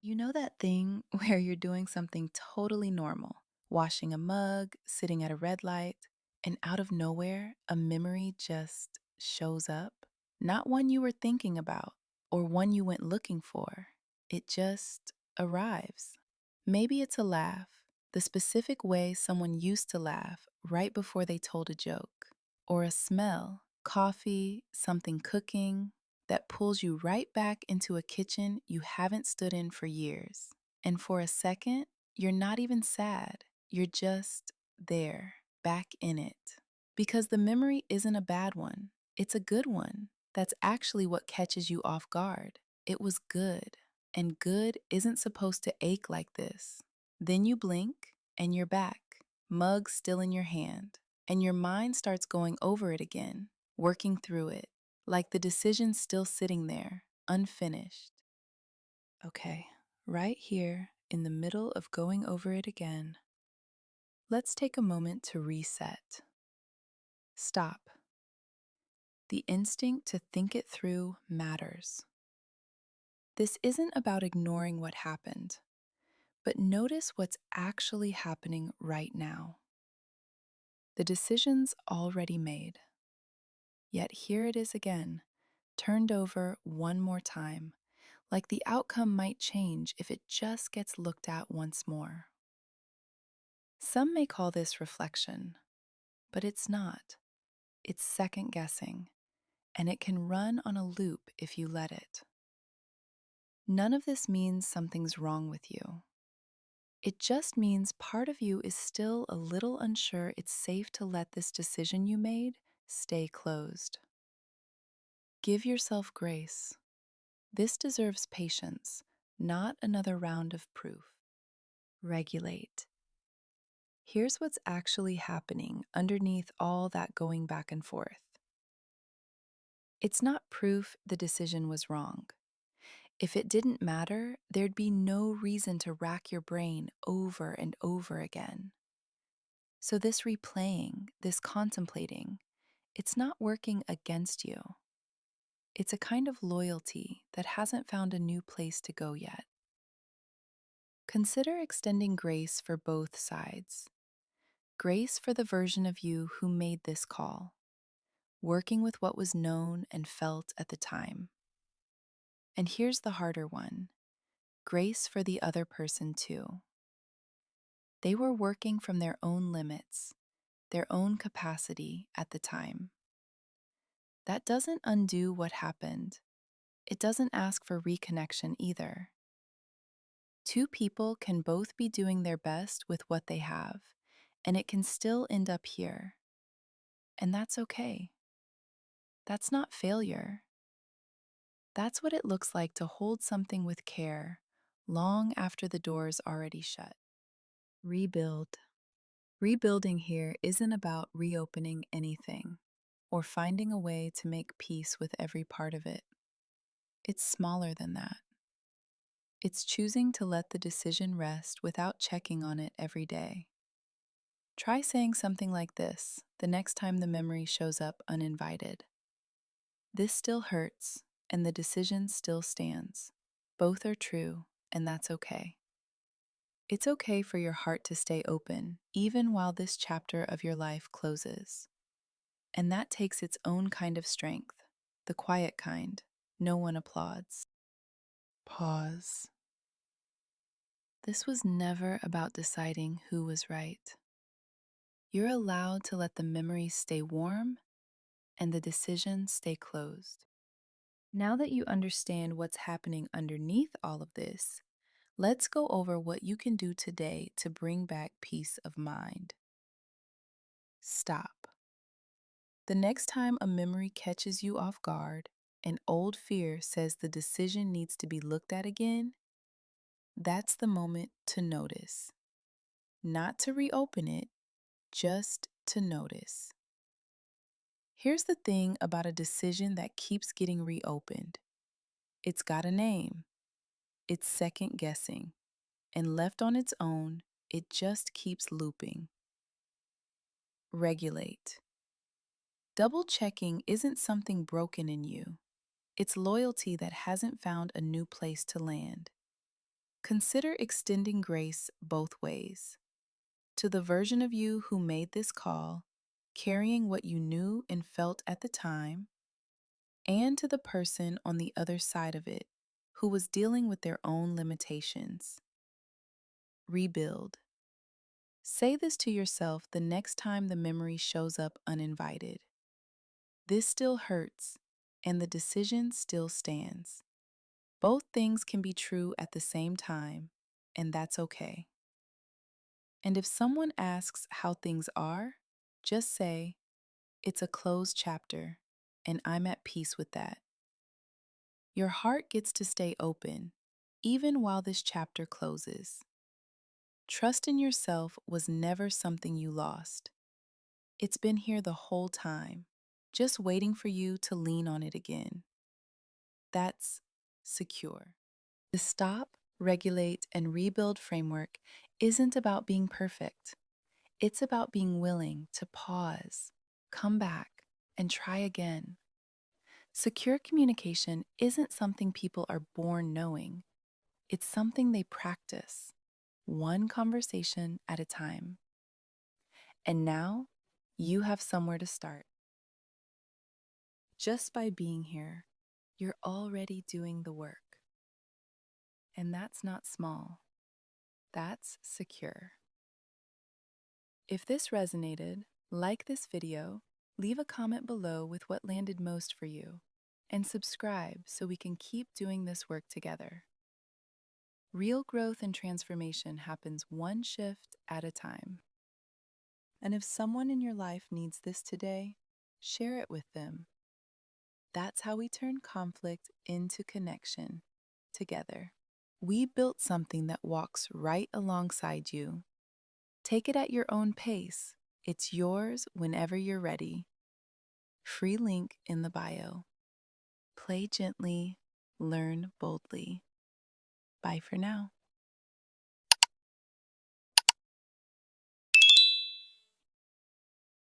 You know that thing where you're doing something totally normal, washing a mug, sitting at a red light, and out of nowhere, a memory just shows up? Not one you were thinking about or one you went looking for. It just arrives. Maybe it's a laugh, the specific way someone used to laugh right before they told a joke, or a smell, coffee, something cooking, that pulls you right back into a kitchen you haven't stood in for years. And for a second, you're not even sad. You're just there, back in it. Because the memory isn't a bad one, it's a good one. That's actually what catches you off guard. It was good, and good isn't supposed to ache like this. Then you blink, and you're back, mug still in your hand, and your mind starts going over it again, working through it, like the decision's still sitting there, unfinished. Okay, right here, in the middle of going over it again, let's take a moment to reset. Stop. The instinct to think it through matters. This isn't about ignoring what happened, but notice what's actually happening right now. The decision's already made. Yet here it is again, turned over one more time, like the outcome might change if it just gets looked at once more. Some may call this reflection, but it's not. It's second guessing, and it can run on a loop if you let it. None of this means something's wrong with you. It just means part of you is still a little unsure it's safe to let this decision you made stay closed. Give yourself grace. This deserves patience, not another round of proof. Regulate. Here's what's actually happening underneath all that going back and forth. It's not proof the decision was wrong. If it didn't matter, there'd be no reason to rack your brain over and over again. So this replaying, this contemplating, it's not working against you. It's a kind of loyalty that hasn't found a new place to go yet. Consider extending grace for both sides. Grace for the version of you who made this call, working with what was known and felt at the time. And here's the harder one, grace for the other person too. They were working from their own limits, their own capacity at the time. That doesn't undo what happened. It doesn't ask for reconnection either. Two people can both be doing their best with what they have, and it can still end up here. And that's okay. That's not failure. That's what it looks like to hold something with care long after the door's already shut. Rebuild. Rebuilding here isn't about reopening anything or finding a way to make peace with every part of it. It's smaller than that. It's choosing to let the decision rest without checking on it every day. Try saying something like this the next time the memory shows up uninvited. This still hurts, and the decision still stands. Both are true, and that's okay. It's okay for your heart to stay open, even while this chapter of your life closes. And that takes its own kind of strength, the quiet kind. No one applauds. Pause. This was never about deciding who was right. You're allowed to let the memory stay warm and the decision stay closed. Now that you understand what's happening underneath all of this, let's go over what you can do today to bring back peace of mind. Stop. The next time a memory catches you off guard, an old fear says the decision needs to be looked at again, that's the moment to notice. Not to reopen it, just to notice. Here's the thing about a decision that keeps getting reopened. It's got a name. It's second guessing. And left on its own, it just keeps looping. Regulate. Double checking isn't something broken in you. It's loyalty that hasn't found a new place to land. Consider extending grace both ways. To the version of you who made this call, carrying what you knew and felt at the time, and to the person on the other side of it who was dealing with their own limitations. Rebuild. Say this to yourself the next time the memory shows up uninvited. This still hurts, and the decision still stands. Both things can be true at the same time, and that's okay. And if someone asks how things are, just say, it's a closed chapter, and I'm at peace with that. Your heart gets to stay open, even while this chapter closes. Trust in yourself was never something you lost. It's been here the whole time, just waiting for you to lean on it again. That's secure. The stop, regulate, and rebuild framework isn't about being perfect. It's about being willing to pause, come back, and try again. Secure communication isn't something people are born knowing. It's something they practice, one conversation at a time. And now, you have somewhere to start. Just by being here, you're already doing the work. And that's not small. That's secure. If this resonated, like this video, leave a comment below with what landed most for you, and subscribe so we can keep doing this work together. Real growth and transformation happens one shift at a time. And if someone in your life needs this today, share it with them. That's how we turn conflict into connection together. We built something that walks right alongside you. Take it at your own pace. It's yours whenever you're ready. Free link in the bio. Play gently, learn boldly. Bye for now.